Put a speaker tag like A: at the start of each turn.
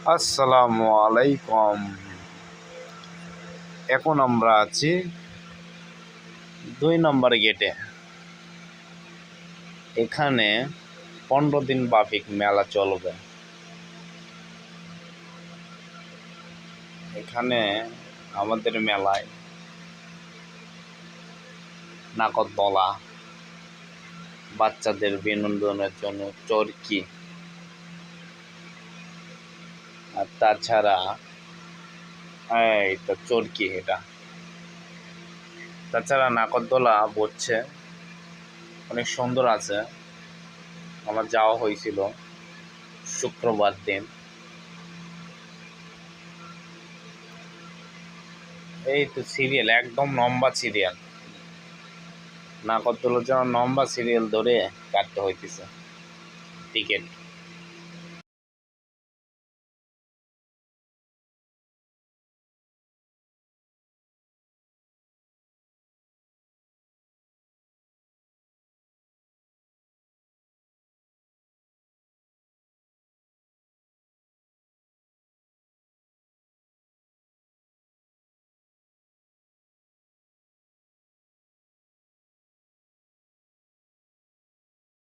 A: আসসালামু আলাইকুম। এখন আমরা আছি 2 নম্বর গেটে। এখানে 15 দিন বার্ষিক মেলা চলবে। এখানে আমাদের মেলায় নাগরদোলা, বাচ্চাদের বিনোদনের জন্য চরকি, আর তাছাড়া এই তো চরকি এটা, তাছাড়া নাগরদোলা বসছে, অনেক সুন্দর আছে। আমার যাওয়া হয়েছিল শুক্রবার দিন। এই তো সিরিয়াল, একদম লম্বা সিরিয়াল, নাগরদোলার জন্য লম্বা সিরিয়াল ধরে কাটতে হইতেছে টিকিট।